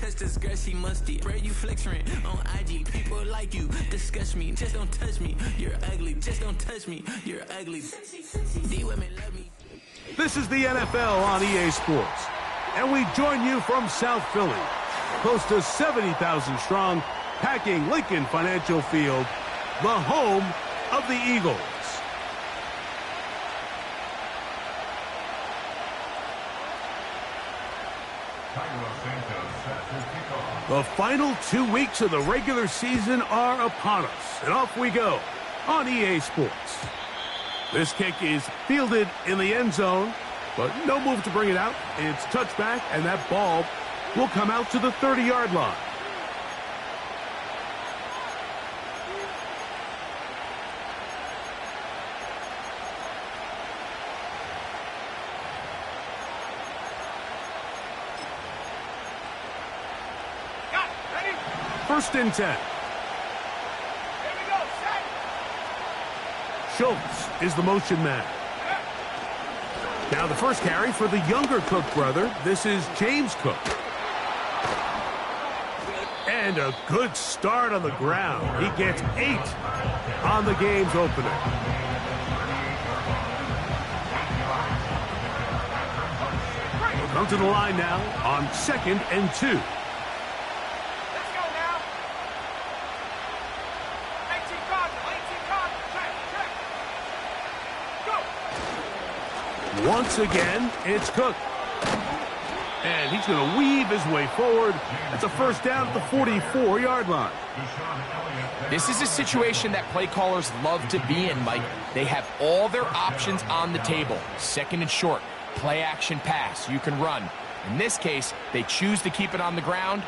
touch this girl, she musty. Bro, you flexing on IG. People like you, disgust me. Just don't touch me, you're ugly. Just don't touch me, you're ugly. These women love me. This is the NFL on EA Sports, and we join you from South Philly, close to 70,000 strong, packing Lincoln Financial Field, the home of the Eagles. The final 2 weeks of the regular season are upon us, and off we go on EA Sports. This kick is fielded in the end zone, but no move to bring it out. It's touchback, and that ball will come out to the 30-yard line. First and 10. Schultz is the motion man. Now the first carry for the younger Cook brother. This is James Cook. And a good start on the ground. He gets 8 on the game's opener. We'll come to the line now on 2nd and 2. Once again, it's Cook. And he's going to weave his way forward. That's a first down at the 44-yard line. This is a situation that play callers love to be in, Mike. They have all their options on the table. Second and short, play action pass. You can run. In this case, they choose to keep it on the ground,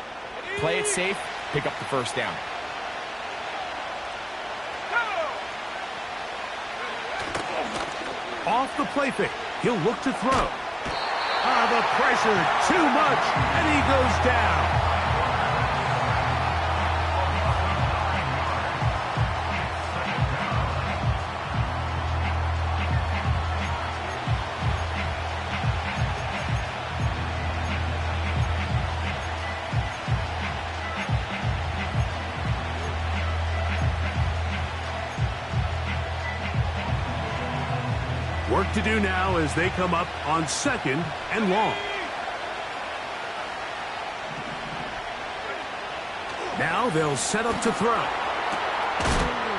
play it safe, pick up the first down. Off the play fake. He'll look to throw. The pressure, too much, and he goes down. Work to do now as they come up on 2nd and long. Now they'll set up to throw.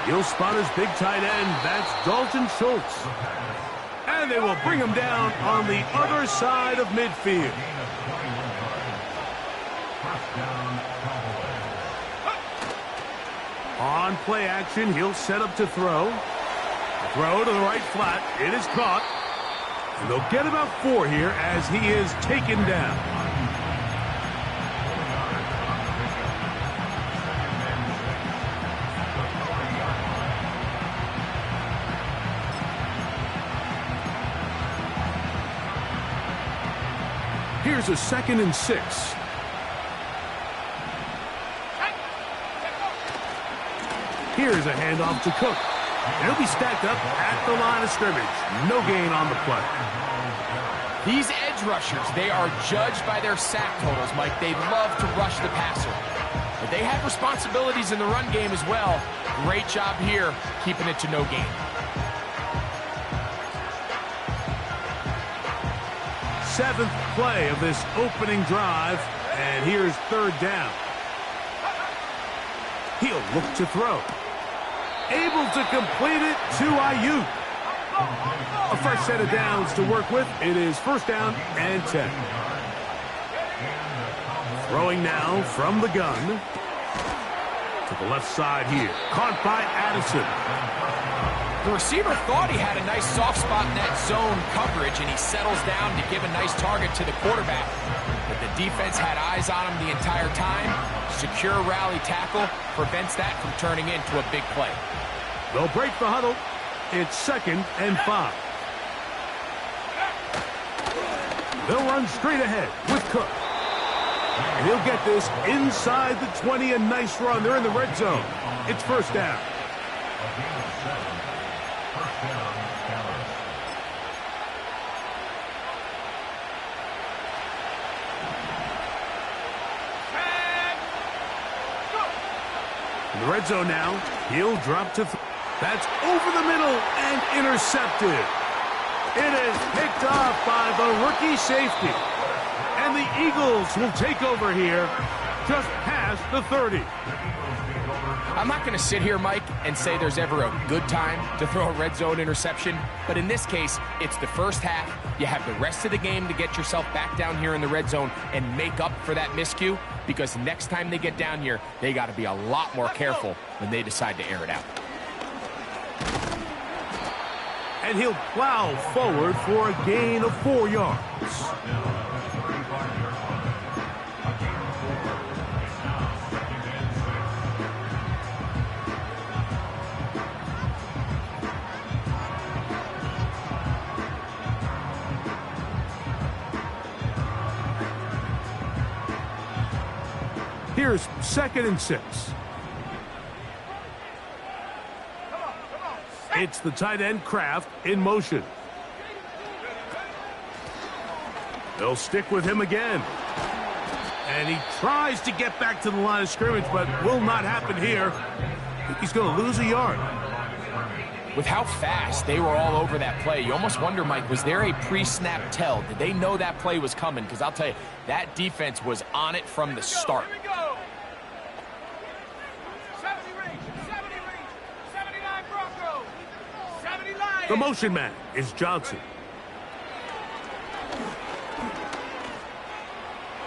He'll spot his big tight end. That's Dalton Schultz. And they will bring him down on the other side of midfield. On play action, he'll set up to throw. Throw to the right flat. It is caught. And they'll get about 4 here as he is taken down. Here's a 2nd and 6. Here's a handoff to Cook. He'll be stacked up at the line of scrimmage. No gain on the play. These edge rushers, they are judged by their sack totals, Mike. They love to rush the passer. But they have responsibilities in the run game as well. Great job here, keeping it to no gain. Seventh play of this opening drive, and here's 3rd down. He'll look to throw. Able to complete it to Ayuk. A fresh set of downs to work with. It is 1st down and 10. Throwing now from the gun. To the left side here. Caught by Addison. The receiver thought he had a nice soft spot in that zone coverage, and he settles down to give a nice target to the quarterback. But the defense had eyes on him the entire time. Secure rally tackle prevents that from turning into a big play. They'll break the huddle. It's 2nd and 5. They'll run straight ahead with Cook. And he'll get this inside the 20. A nice run. They're in the red zone. It's 1st down. In the red zone now, he'll drop to that's over the middle and intercepted. It is picked off by the rookie safety. And the Eagles will take over here just past the 30. I'm not going to sit here, Mike, and say there's ever a good time to throw a red zone interception, but in this case, it's the first half. You have the rest of the game to get yourself back down here in the red zone and make up for that miscue, because next time they get down here, they got to be a lot more careful when they decide to air it out. And he'll plow forward for a gain of 4 yards. Here's 2nd and 6. It's the tight end Kraft in motion. They'll stick with him again. And he tries to get back to the line of scrimmage, but will not happen here. I think he's going to lose a yard. With how fast they were all over that play, you almost wonder, Mike, was there a pre-snap tell? Did they know that play was coming? Because I'll tell you, that defense was on it from the start. The motion man is Johnson.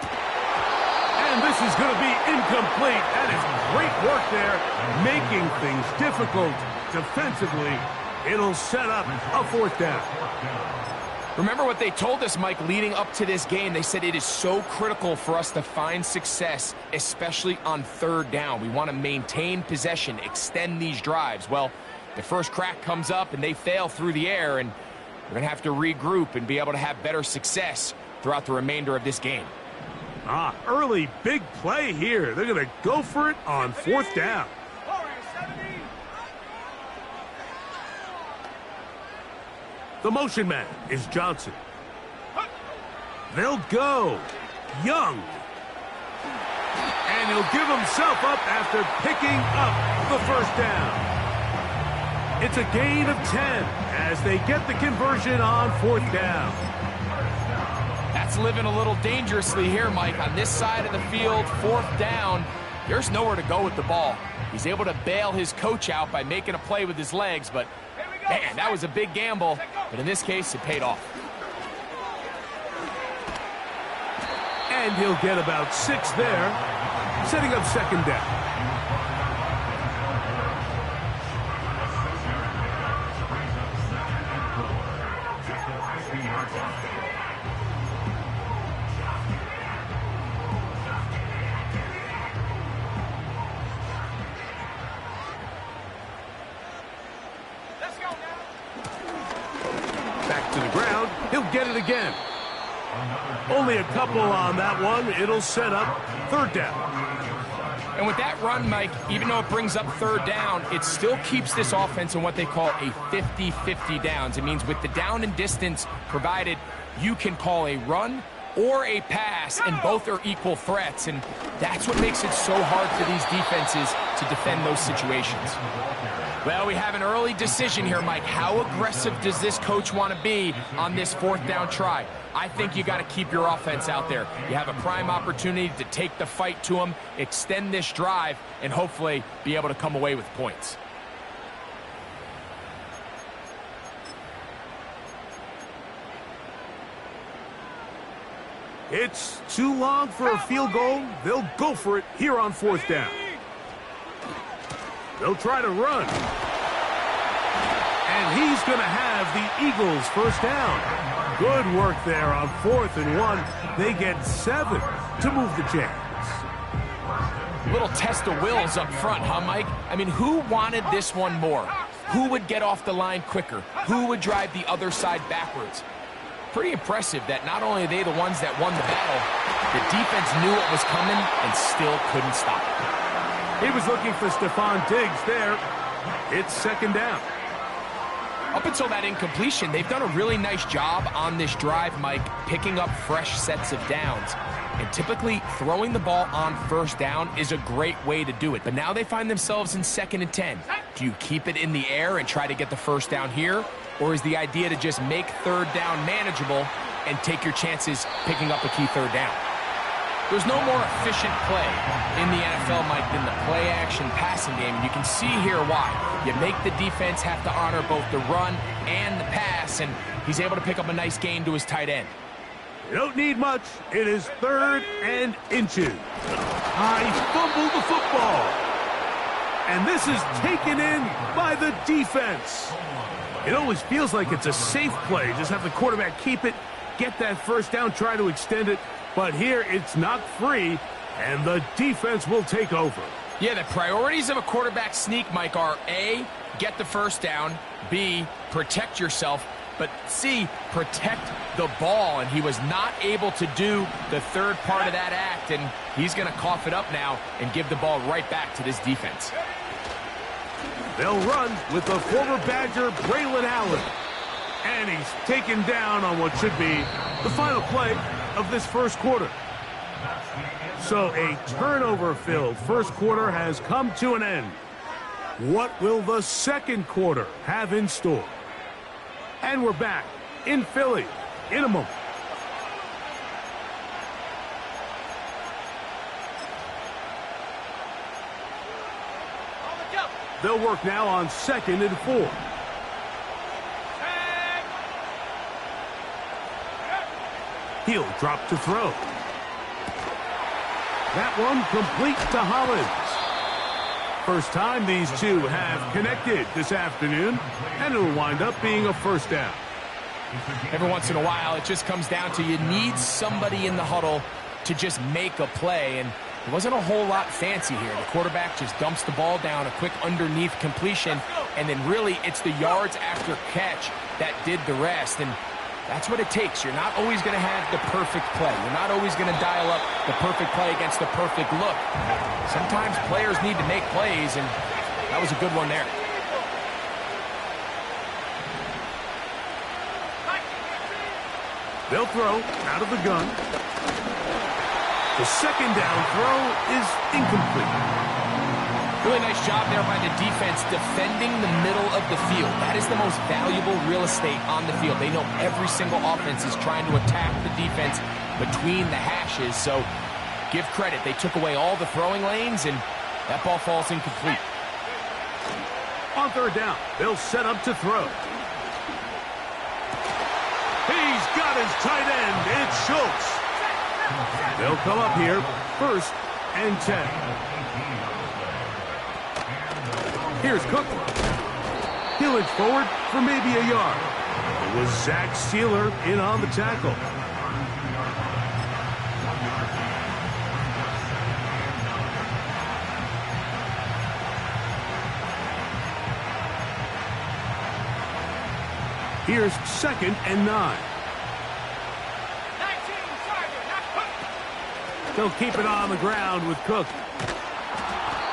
And this is going to be incomplete. That is great work there, making things difficult defensively. It'll set up a 4th down. Remember what they told us, Mike, leading up to this game. They said it is so critical for us to find success, especially on 3rd down. We want to maintain possession, extend these drives. Well, the first crack comes up and they fail through the air, and we're going to have to regroup and be able to have better success throughout the remainder of this game. Early big play here. They're going to go for it on 4th down. The motion man is Johnson. They'll go. Young. And he'll give himself up after picking up the 1st down. It's a gain of 10 as they get the conversion on 4th down. That's living a little dangerously here, Mike. On this side of the field, 4th down, there's nowhere to go with the ball. He's able to bail his coach out by making a play with his legs, but man, that was a big gamble. But in this case, it paid off. And he'll get about 6 there, setting up 2nd down. Back to the ground. He'll get it again. Only a couple on that one. It'll set up 3rd down. And with that run, Mike, even though it brings up 3rd down, it still keeps this offense in what they call a 50-50 downs. It means with the down and distance provided, you can call a run or a pass, and both are equal threats. And that's what makes it so hard for these defenses to defend those situations. Well, we have an early decision here, Mike. How aggressive does this coach want to be on this 4th down try? I think you got to keep your offense out there. You have a prime opportunity to take the fight to them, extend this drive, and hopefully be able to come away with points. It's too long for a field goal. They'll go for it here on 4th down. They'll try to run. And he's going to have the Eagles 1st down. Good work there on 4th and 1. They get 7 to move the chains. Little test of wills up front, huh, Mike? I mean, who wanted this one more? Who would get off the line quicker? Who would drive the other side backwards? Pretty impressive that not only are they the ones that won the battle, the defense knew what was coming and still couldn't stop it. He was looking for Stephon Diggs there. It's 2nd down. Up until that incompletion, they've done a really nice job on this drive, Mike, picking up fresh sets of downs. And typically, throwing the ball on first down is a great way to do it. But now they find themselves in 2nd and 10. Do you keep it in the air and try to get the first down here? Or is the idea to just make 3rd down manageable and take your chances picking up a key 3rd down? There's no more efficient play in the NFL, Mike, than the play-action passing game. And you can see here why. You make the defense have to honor both the run and the pass, and he's able to pick up a nice gain to his tight end. You don't need much. It is 3rd and inches. He fumbled the football. And this is taken in by the defense. It always feels like it's a safe play. Just have the quarterback keep it, get that first down, try to extend it. But here it's not free, and the defense will take over. Yeah, the priorities of a quarterback sneak, Mike, are A, get the first down, B, protect yourself, but C, protect the ball. And he was not able to do the 3rd part of that act, and he's going to cough it up now and give the ball right back to this defense. They'll run with the former Badger, Braylon Allen. And he's taken down on what should be the final play of this first quarter. So a turnover-filled first quarter has come to an end. What will the second quarter have in store? And we're back in Philly in a moment. They'll work now on 2nd and 4. He'll drop to throw. That one complete to Hollins. First time these two have connected this afternoon, and it'll wind up being a first down. Every once in a while, it just comes down to you need somebody in the huddle to just make a play, and there wasn't a whole lot fancy here. The quarterback just dumps the ball down, a quick underneath completion, and then really it's the yards after catch that did the rest, and that's what it takes. You're not always going to have the perfect play. You're not always going to dial up the perfect play against the perfect look. Sometimes players need to make plays, and that was a good one there. They'll throw out of the gun. The second down throw is incomplete. Really nice job there by the defense defending the middle of the field. That is the most valuable real estate on the field. They know every single offense is trying to attack the defense between the hashes. So give credit. They took away all the throwing lanes, and that ball falls incomplete. On 3rd down, they'll set up to throw. He's got his tight end. It's Schultz. They'll come up here 1st and 10. Here's Cook. He'll inch forward for maybe a yard. It was Zach Sealer in on the tackle. Here's 2nd and 9. They'll keep it on the ground with Cook.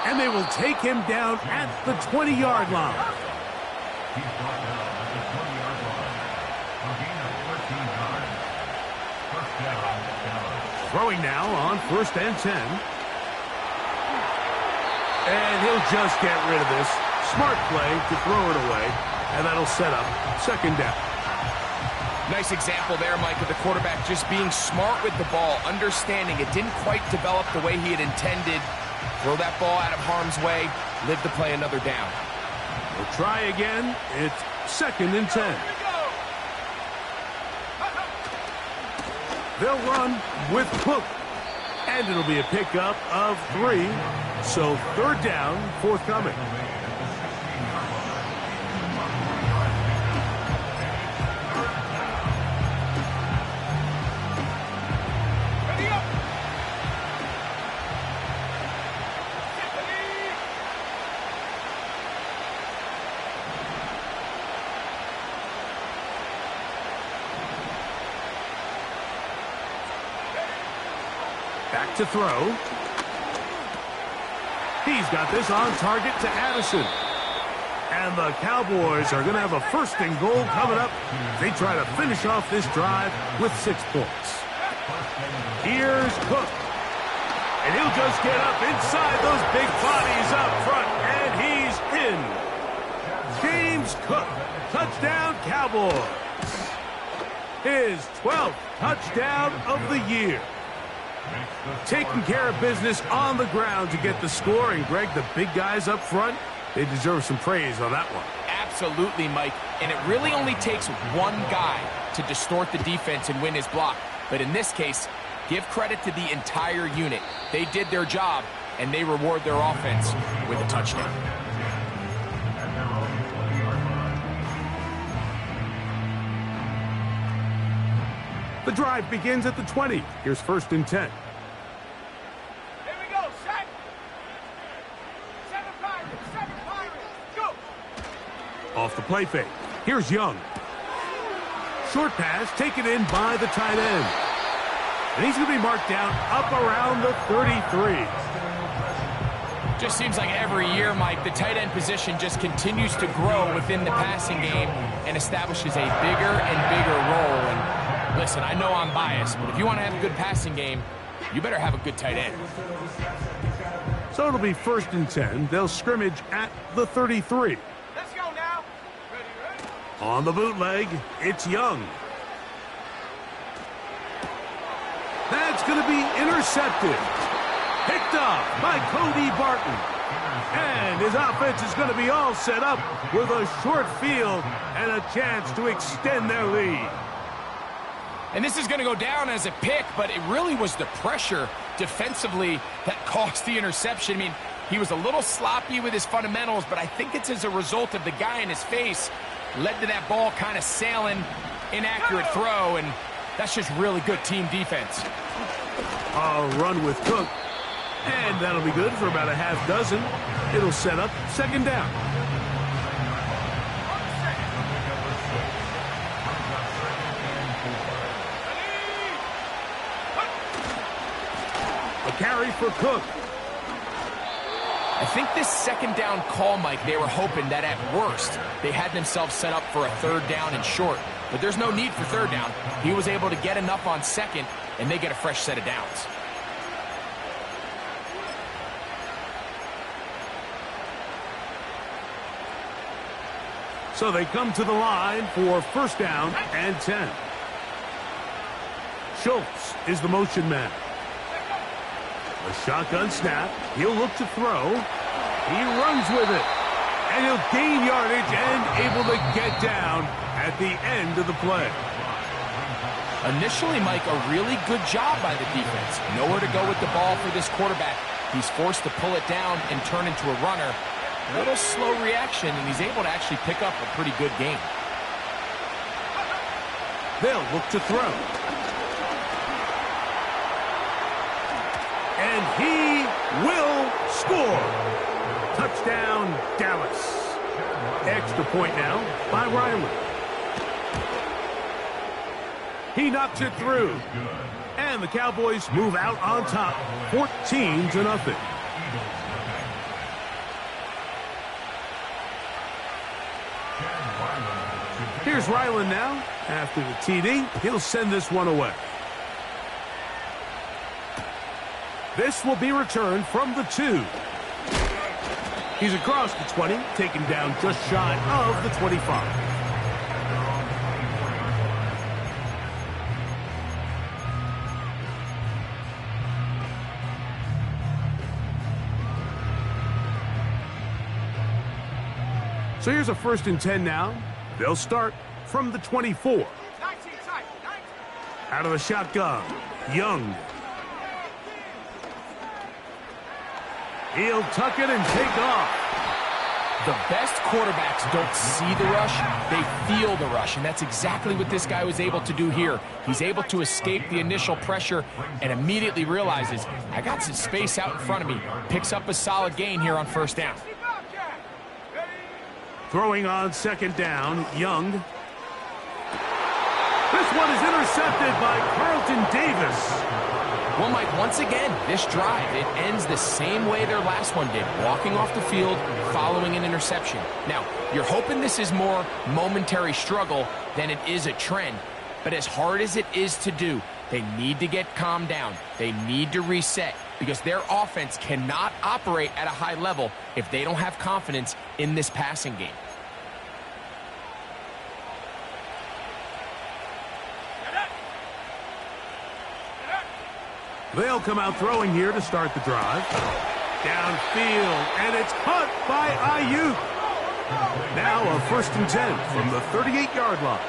And they will take him down at the 20-yard line. Throwing now on 1st and 10. And he'll just get rid of this. Smart play to throw it away. And that'll set up 2nd down. Nice example there, Mike, of the quarterback just being smart with the ball, understanding it didn't quite develop the way he had intended. Throw that ball out of harm's way, live to play another down. We'll try again. It's 2nd and 10. They'll run with Cook. And it'll be a pickup of 3. So 3rd down, forthcoming. Back to throw. He's got this on target to Addison. And the Cowboys are going to have a 1st and goal coming up. They try to finish off this drive with 6 points. Here's Cook. And he'll just get up inside those big bodies up front, and he's in. James Cook, touchdown Cowboys. His 12th touchdown of the year. Taking care of business on the ground to get the score, and Greg, the big guys up front, they deserve some praise on that one. Absolutely, Mike. And it really only takes one guy to distort the defense and win his block. But in this case, give credit to the entire unit. They did their job, and they reward their offense with a touchdown. The drive begins at the 20. Here's 1st and 10. Here we go, set. 7 Pirates, go. Off the play fake. Here's Young. Short pass taken in by the tight end. And he's going to be marked down up around the 33. Just seems like every year, Mike, the tight end position just continues to grow within the passing game and establishes a bigger and bigger role. And listen, I know I'm biased, but if you want to have a good passing game, you better have a good tight end. So it'll be 1st and 10. They'll scrimmage at the 33. Let's go now. Ready. On the bootleg, it's Young. That's going to be intercepted. Picked off by Cody Barton. And his offense is going to be all set up with a short field and a chance to extend their lead. And this is going to go down as a pick, but it really was the pressure defensively that caused the interception. I mean, he was a little sloppy with his fundamentals, but I think it's as a result of the guy in his face led to that ball kind of sailing, inaccurate throw, and that's just really good team defense. A run with Cook. And that'll be good for about a half dozen. It'll set up 2nd down. A carry for Cook. I think this 2nd down call, Mike, they were hoping that at worst they had themselves set up for a 3rd down and short. But there's no need for 3rd down. He was able to get enough on 2nd, and they get a fresh set of downs. So they come to the line for 1st down and 10. Schultz is the motion man. A shotgun snap. He'll look to throw. He runs with it. And he'll gain yardage and able to get down at the end of the play. Initially, Mike, a really good job by the defense. Nowhere to go with the ball for this quarterback. He's forced to pull it down and turn into a runner. A little slow reaction, and he's able to actually pick up a pretty good game. They'll look to throw. And he will score. Touchdown, Dallas. Extra point now by Riley. He knocks it through. And the Cowboys move out on top, 14-0. Here's Ryland now. After the TD, he'll send this one away. This will be returned from the 2. He's across the 20, taken down just shy of the 25. So here's a 1st and 10 now. They'll start from the 24. 19. Out of the shotgun, Young. He'll tuck it and take off. The best quarterbacks don't see the rush, they feel the rush, and that's exactly what this guy was able to do here. He's able to escape the initial pressure and immediately realizes, I got some space out in front of me. Picks up a solid gain here on 1st down. Throwing on 2nd down, Young. This one is intercepted by Carlton Davis. Well, Mike, once again, this drive, it ends the same way their last one did, walking off the field, following an interception. Now, you're hoping this is more momentary struggle than it is a trend, but as hard as it is to do, They need to get calmed down. They need to reset because their offense cannot operate at a high level if they don't have confidence in this passing game. They'll come out throwing here to start the drive. Downfield, and it's caught by Ayuk. Now a 1st and 10 from the 38-yard line.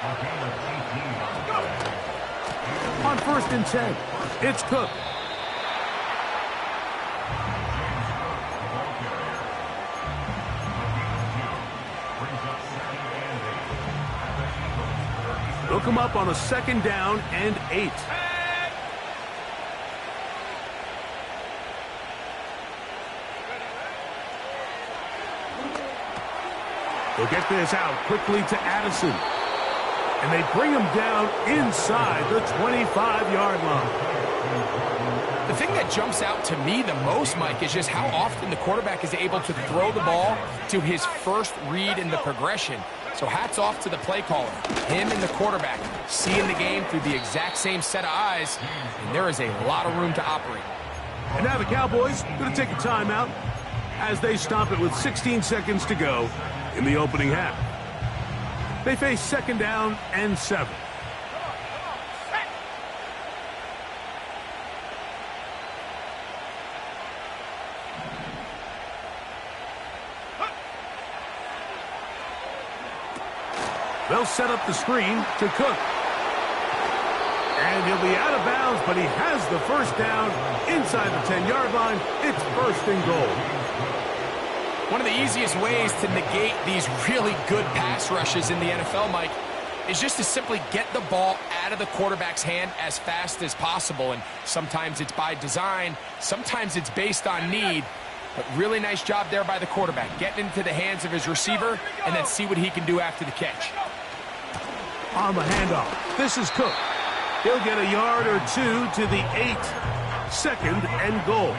On 1st and 10, it's Cook. They'll come up on a 2nd down and 8. They'll get this out quickly to Addison. And they bring him down inside the 25-yard line. The thing that jumps out to me the most, Mike, is just how often the quarterback is able to throw the ball to his first read in the progression. So hats off to the play caller. Him and the quarterback seeing the game through the exact same set of eyes, and there is a lot of room to operate. And now the Cowboys going to take a timeout as they stop it with 16 seconds to go in the opening half. They face 2nd down and 7. They'll set up the screen to Cook. And he'll be out of bounds, but he has the 1st down inside the 10-yard line. It's 1st and goal. One of the easiest ways to negate these really good pass rushes in the NFL, Mike, is just to simply get the ball out of the quarterback's hand as fast as possible. And sometimes it's by design, sometimes it's based on need. But really nice job there by the quarterback, getting into the hands of his receiver and then see what he can do after the catch. On the handoff, this is Cook. He'll get a yard or 2 to the 8. 2nd and goal.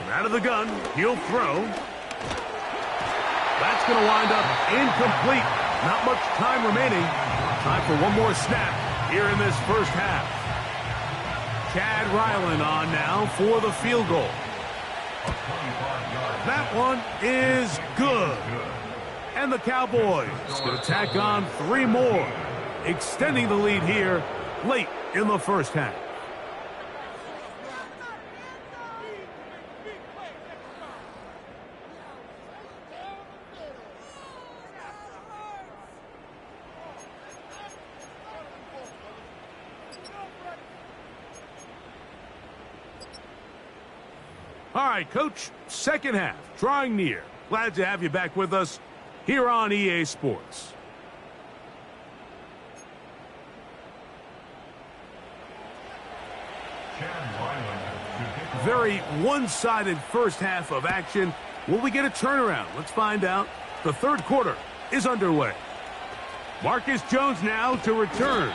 Out of the gun, he'll throw. That's going to wind up incomplete. Not much time remaining. Time for one more snap here in this 1st half. Chad Ryland on now for the field goal. That one is good. And the Cowboys going to tack on 3 more, extending the lead here late in the 1st half. All right, Coach, 2nd half, drawing near. Glad to have you back with us here on EA Sports. Very one-sided 1st half of action. Will we get a turnaround? Let's find out. The 3rd quarter is underway. Marcus Jones now to return.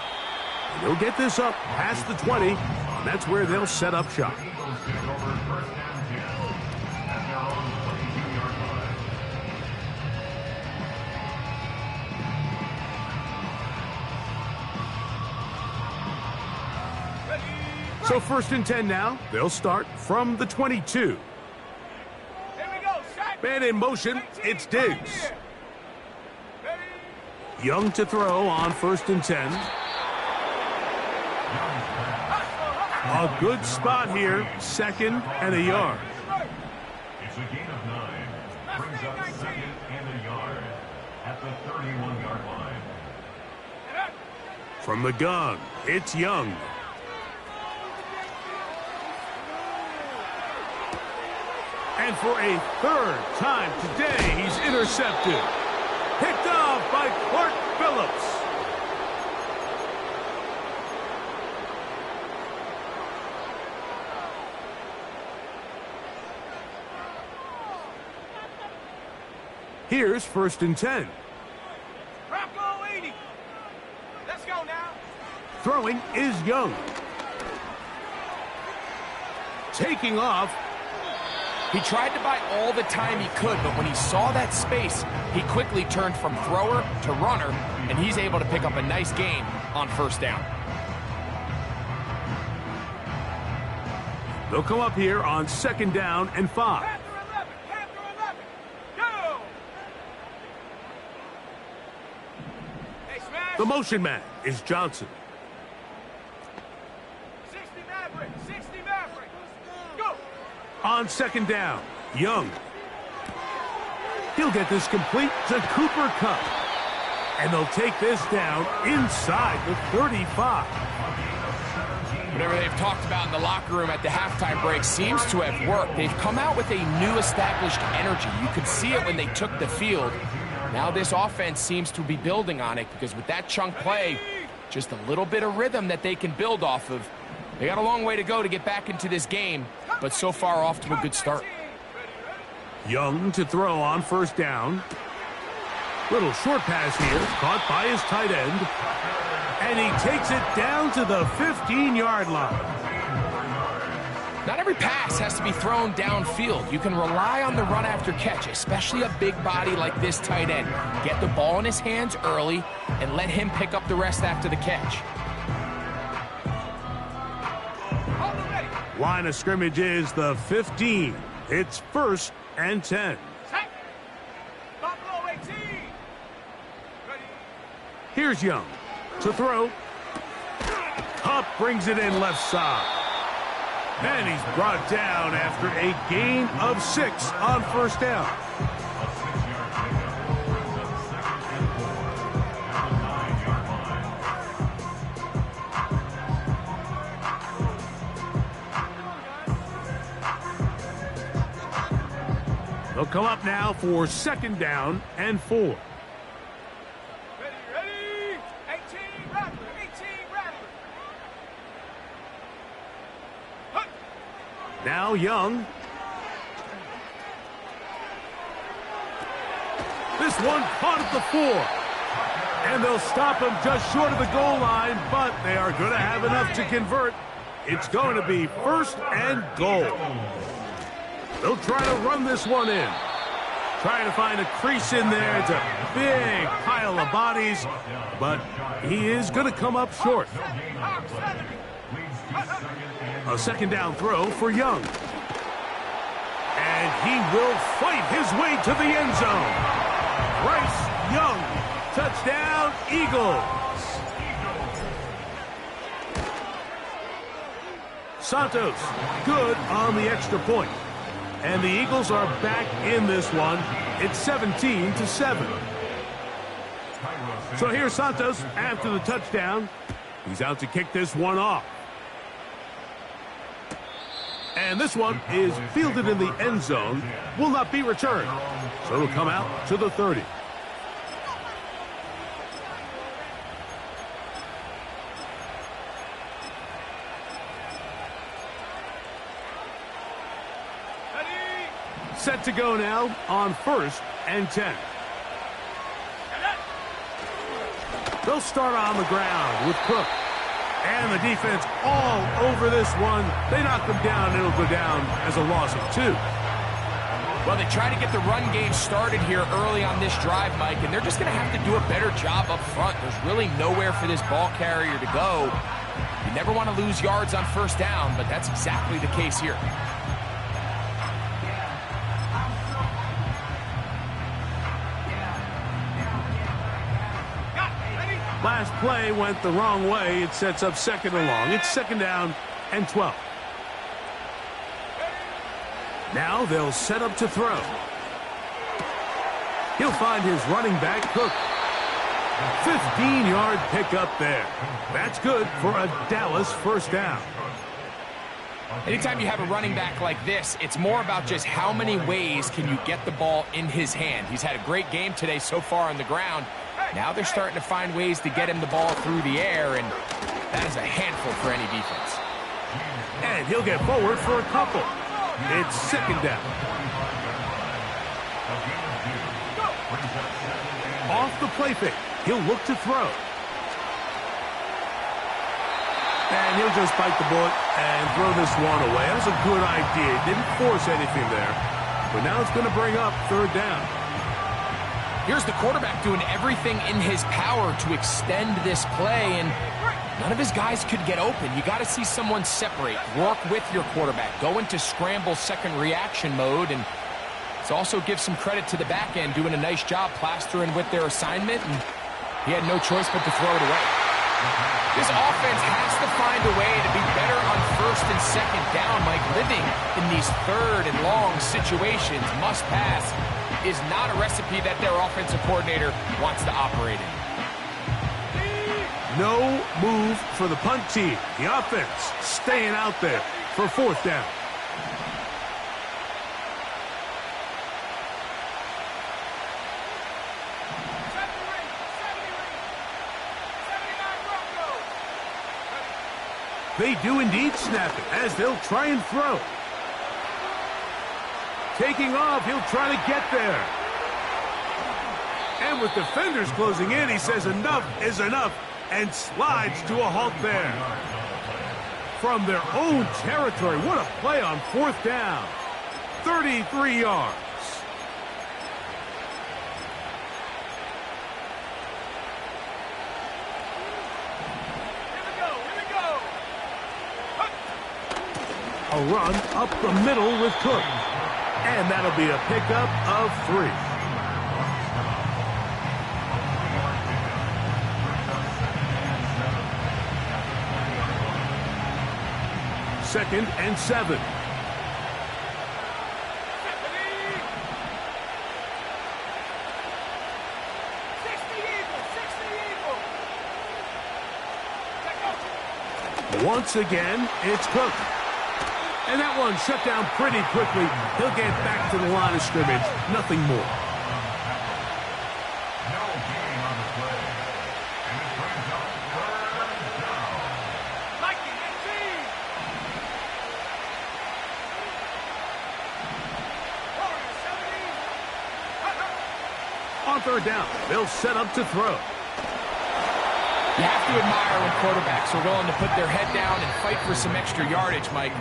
And he'll get this up past the 20, and that's where they'll set up shop. So 1st and 10 now. They'll start from the 22. Here we go, set. Man in motion. It's Diggs. Young to throw on 1st and 10. A good spot here. 2nd and a yard. It's a gain of 9. Brings up 2nd and a yard at the 31-yard line. From the gun, it's Young. And for a 3rd time today, he's intercepted. Picked off by Clark Phillips. Here's 1st and 10. Bronco 80. Let's go now. Throwing is Young. Taking off. He tried to buy all the time he could, but when he saw that space, he quickly turned from thrower to runner, and he's able to pick up a nice gain on 1st down. They'll come up here on 2nd down and 5. Panther 11. Go. Hey, smash. The motion man is Johnson. 60 Maverick. 60 Maverick. Go. On 2nd down, Young. He'll get this complete to Cooper Kupp. And they'll take this down inside the 35. Whatever they've talked about in the locker room at the halftime break seems to have worked. They've come out with a new established energy. You could see it when they took the field. Now this offense seems to be building on it because with that chunk play, just a little bit of rhythm that they can build off of. They got a long way to go to get back into this game, but so far off to a good start. Young to throw on 1st down. Little short pass here, caught by his tight end. And he takes it down to the 15-yard line. Not every pass has to be thrown downfield. You can rely on the run after catch, especially a big body like this tight end. Get the ball in his hands early and let him pick up the rest after the catch. Line of scrimmage is the 15. It's 1st and 10. Buffalo 18. Ready. Here's Young to throw. Kupp brings it in left side. And he's brought down after a gain of 6 on 1st down. They'll come up now for 2nd down and 4. Ready. 18 Rattler. 18 Rattler. Huh. Now Young. This one caught at the 4. And they'll stop him just short of the goal line, but they are going to have enough to convert. It's going to be 1st and goal. They'll try to run this one in. Trying to find a crease in there. It's a big pile of bodies, but he is going to come up short. A 2nd down throw for Young. And he will fight his way to the end zone. Bryce Young, touchdown, Eagles. Santos, good on the extra point. And the Eagles are back in this one. It's 17-7. So here's Santos after the touchdown. He's out to kick this one off. And this one is fielded in the end zone. Will not be returned. So it'll come out to the 30. Set to go now on 1st and 10. They'll start on the ground with Cook. And the defense all over this one. They knock them down, and it'll go down as a loss of 2. Well, they try to get the run game started here early on this drive, Mike, and they're just going to have to do a better job up front. There's really nowhere for this ball carrier to go. You never want to lose yards on 1st down, but that's exactly the case here. Last play went the wrong way. It sets up 2nd and long. It's 2nd down and 12. Now they'll set up to throw. He'll find his running back, Cook. 15-yard pickup there. That's good for a Dallas 1st down. Anytime you have a running back like this, it's more about just how many ways can you get the ball in his hand. He's had a great game today so far on the ground. Now they're starting to find ways to get him the ball through the air, and that is a handful for any defense. And he'll get forward for a couple. It's second down. Off the play fake. He'll look to throw. And he'll just bite the bullet and throw this one away. That was a good idea. Didn't force anything there. But now it's going to bring up third down. Here's the quarterback doing everything in his power to extend this play, and none of his guys could get open. You got to see someone separate, work with your quarterback, go into scramble second reaction mode, and it's also give some credit to the back end doing a nice job plastering with their assignment, and he had no choice but to throw it away. This offense has to find a way to be better on first and second down. Like, living in these third and long situations, must pass, is not a recipe that their offensive coordinator wants to operate in. No move for the punt team. The offense staying out there for fourth down. They do indeed snap it as they'll try and throw. Taking off, he'll try to get there. And with defenders closing in, he says enough is enough and slides to a halt there. From their own territory, what a play on fourth down. 33 yards. A run up the middle with Cook. And that'll be a pickup of 3. Second and 7. Once again, it's Cook. And that one shut down pretty quickly. He'll get back to the line of scrimmage. Nothing more. No gain on the play. And it brings up third down. Like it, team. On third down, they'll set up to throw. You have to admire when quarterbacks are willing to put their head down and fight for some extra yardage, Mike.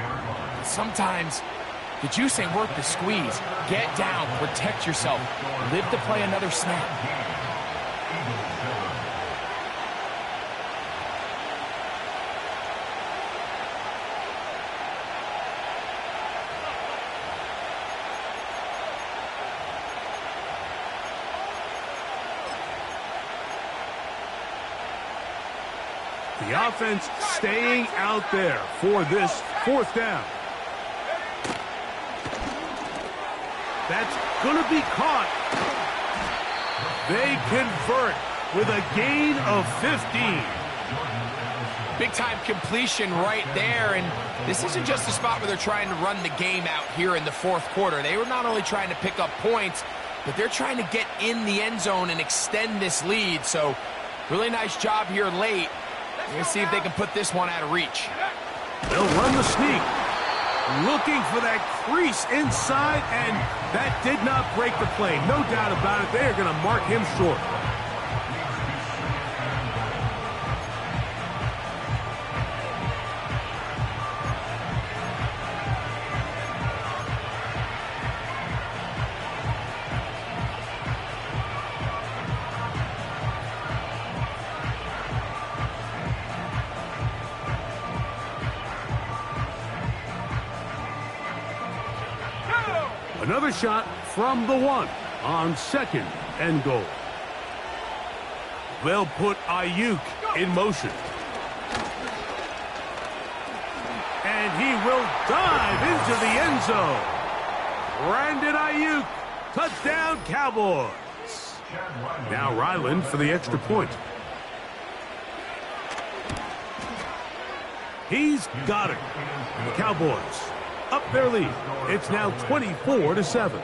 Sometimes the juice ain't worth the squeeze. Get down, protect yourself, live to play another snap. The offense staying out there for this fourth down. That's going to be caught. They convert with a gain of 15. Big-time completion right there, and this isn't just a spot where they're trying to run the game out here in the fourth quarter. They were not only trying to pick up points, but they're trying to get in the end zone and extend this lead. So, really nice job here late. We're going to see if they can put this one out of reach. They'll run the sneak. Looking for that crease inside, and that did not break the play. No doubt about it. They are going to mark him short. Another shot from the 1 on second and goal. They'll put Ayuk in motion. And he will dive into the end zone. Brandon Ayuk, touchdown Cowboys. Now Ryland for the extra point. He's got it. The Cowboys up their lead. It's now 24-7. Eagles 7.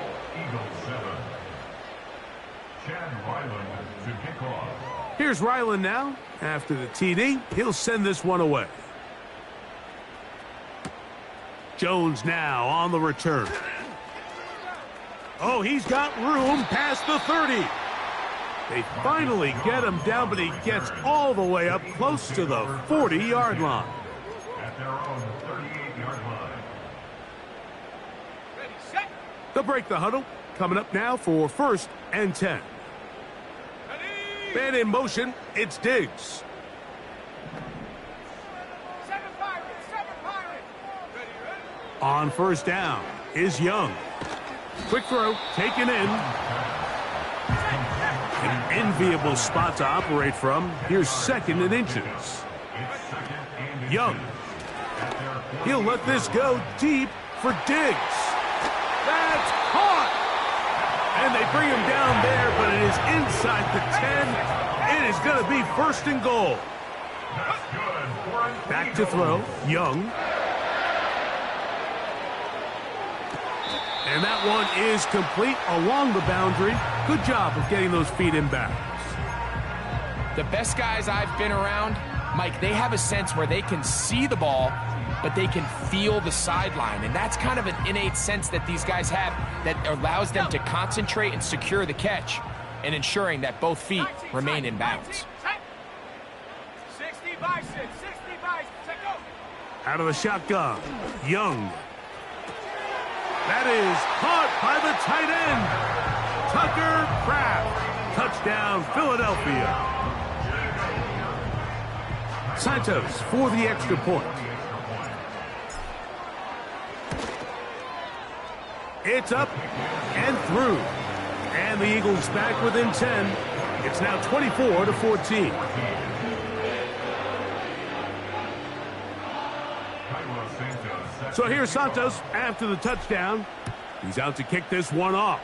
Chad Ryland to kick kickoff. Here's Ryland now. After the TD, he'll send this one away. Jones now on the return. Oh, he's got room past the 30. They finally get him down, but he gets all the way up close to the 40-yard line. At their own 38-yard line. Ready, set. They'll break the huddle. Coming up now for 1st and 10. Ready. Man in motion, it's Diggs. Seven Pirates. Ready, ready. On 1st down is Young. Quick throw, taken in. An enviable spot to operate from. Here's 2nd and inches. It's 2nd and Young. He'll let this go deep for Diggs. That's caught! And they bring him down there, but it is inside the 10. It is going to be 1st and goal. That's good. Back to throw, Young. And that one is complete along the boundary. Good job of getting those feet in bounds. The best guys I've been around, Mike, they have a sense where they can see the ball, but they can feel the sideline. And that's kind of an innate sense that these guys have that allows them to concentrate and secure the catch and ensuring that both feet remain in bounds. 60 by 6. 60 by 6. Go. Out of the shotgun, Young. That is caught by the tight end, Tucker Kraft. Touchdown, Philadelphia. Santos for the extra point. It's up and through. And the Eagles back within 10. It's now 24-14. So here's Santos after the touchdown. He's out to kick this one off.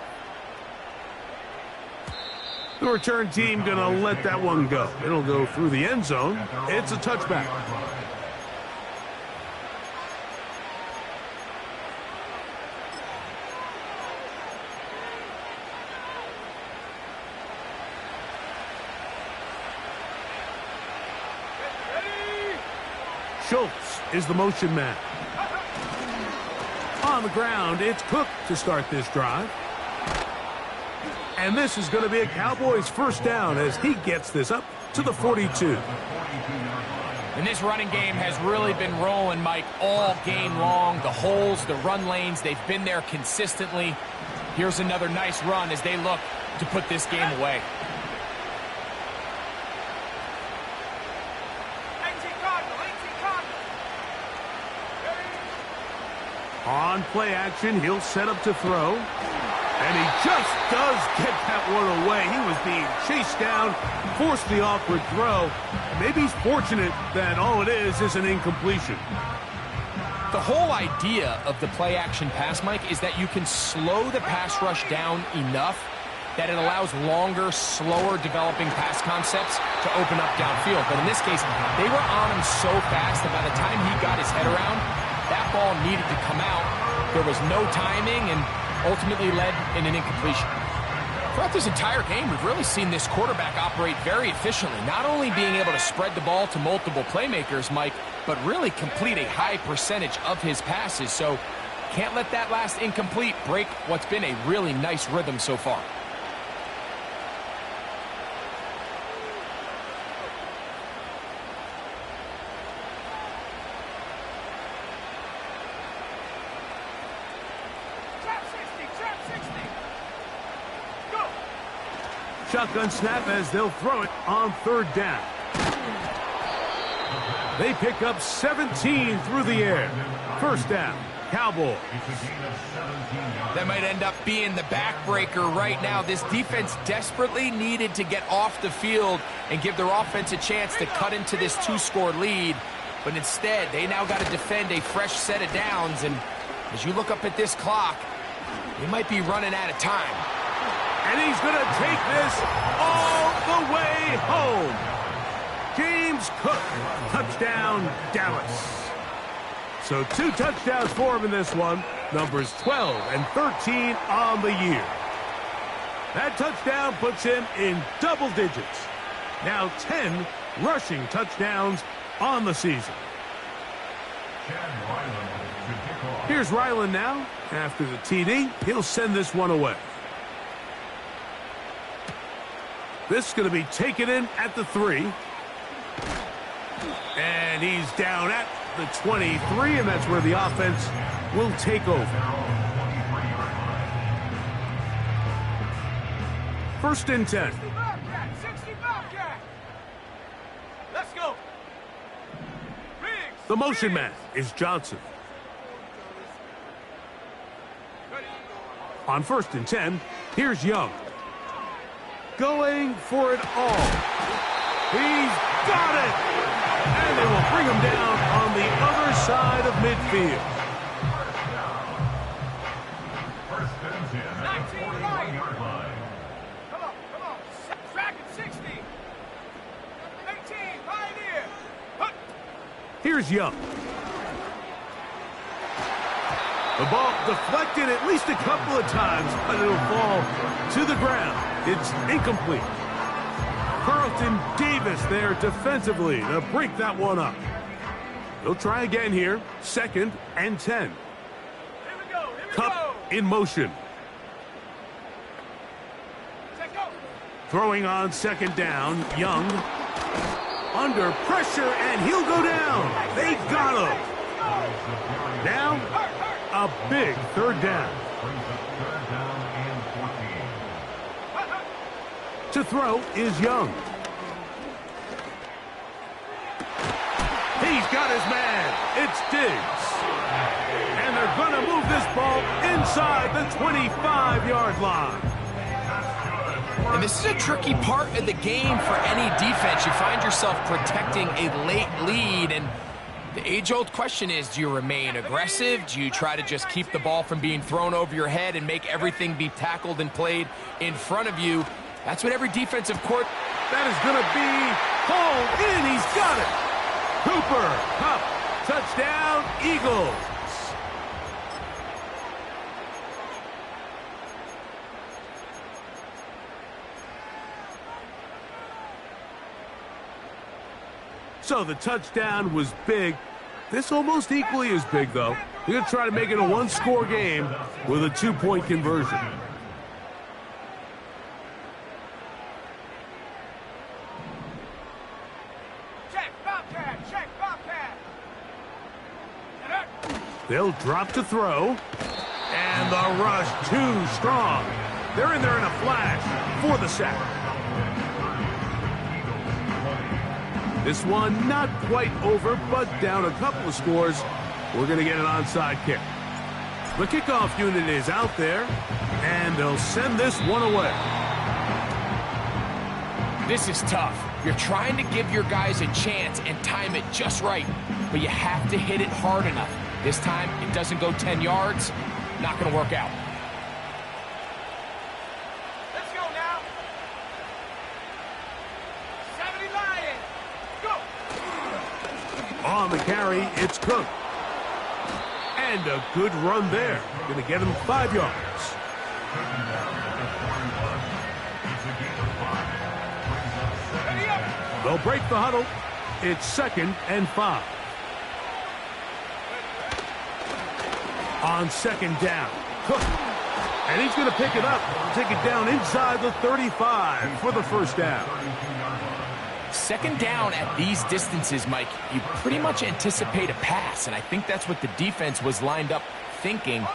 The return team going to let that one go. It'll go through the end zone. It's a touchback. Schultz is the motion man. On the ground, it's Cook to start this drive. And this is going to be a Cowboys 1st down as he gets this up to the 42. And this running game has really been rolling, Mike, all game long. The holes, the run lanes, they've been there consistently. Here's another nice run as they look to put this game away. On play action, he'll set up to throw. And he just does get that one away. He was being chased down, forced the awkward throw. Maybe he's fortunate that all it is an incompletion. The whole idea of the play action pass, Mike, is that you can slow the pass rush down enough that it allows longer, slower developing pass concepts to open up downfield. But in this case, they were on him so fast that by the time he got his head around, that ball needed to come out. There was no timing and ultimately led in an incompletion. Throughout this entire game, we've really seen this quarterback operate very efficiently, not only being able to spread the ball to multiple playmakers, Mike, but really complete a high percentage of his passes. So can't let that last incomplete break what's been a really nice rhythm so far. Shotgun snap as they'll throw it on 3rd down. They pick up 17 through the air. 1st down, Cowboys. That might end up being the backbreaker right now. This defense desperately needed to get off the field and give their offense a chance to cut into this 2-score lead. But instead, they now got to defend a fresh set of downs. And as you look up at this clock, they might be running out of time. And he's going to take this all the way home. James Cook, touchdown, Dallas. So 2 touchdowns for him in this one. Numbers 12 and 13 on the year. That touchdown puts him in double digits. Now 10 rushing touchdowns on the season. Here's Ryland now. After the TD, he'll send this one away. This is going to be taken in at the 3. And he's down at the 23, and that's where the offense will take over. First and 10. 60 Bobcat. Let's go. The motion man is Johnson. On first and 10, here's Young. Going for it all. He's got it! And they will bring him down on the other side of midfield. First and 10 at the 41-yard line. Come on. Track at 60. 18, Pioneer. Hup. Here's Young. The ball deflected at least a couple of times, but it'll fall to the ground. It's incomplete. Carlton Davis there defensively to break that one up. They'll try again here. Second and 10. Here we go. Cup in motion. Set go. Throwing on second down, Young. Under pressure, and he'll go down. They got him. Now, a big third down. Brings up third down and 14. To throw is Young. He's got his man. It's Diggs. And they're going to move this ball inside the 25-yard line. And this is a tricky part of the game for any defense. You find yourself protecting a late lead, and the age-old question is, do you remain aggressive? Do you try to just keep the ball from being thrown over your head and make everything be tackled and played in front of you? That's what every defensive court... That is going to be hauled in. He's got it. Cooper, Kupp, touchdown, Eagles. So the touchdown was big. This almost equally as big, though. They're going to try to make it a one-score game with a two-point conversion. Check Bobcat. They'll drop to throw. And the rush too strong. They're in there in a flash for the sack. This one not quite over, but down a couple of scores. We're going to get an onside kick. The kickoff unit is out there, and they'll send this one away. This is tough. You're trying to give your guys a chance and time it just right, but you have to hit it hard enough. This time, it doesn't go 10 yards. Not going to work out. Let's go now. 70 Lions. Go. On the carry, it's Cook. And a good run there. Going to get him 5 yards. Ready up. They'll break the huddle. It's 2nd and 5. On second down, Cook. And he's going to pick it up. Take it down inside the 35 for the first down. Second down at these distances, Mike, you pretty much anticipate a pass, and I think that's what the defense was lined up thinking.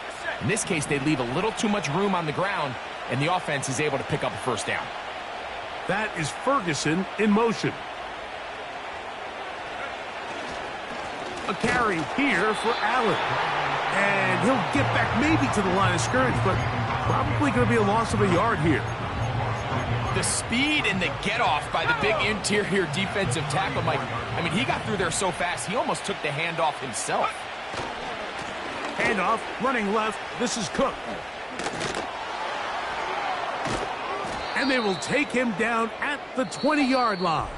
In this case, they leave a little too much room on the ground, and the offense is able to pick up a first down. That is Ferguson in motion. A carry here for Allen. And he'll get back maybe to the line of scrimmage, but probably going to be a loss of a yard here. The speed and the get-off by the big interior defensive tackle, Mike. I mean, he got through there so fast, he almost took the handoff himself. Handoff, running left. This is Cook. And they will take him down at the 20-yard line.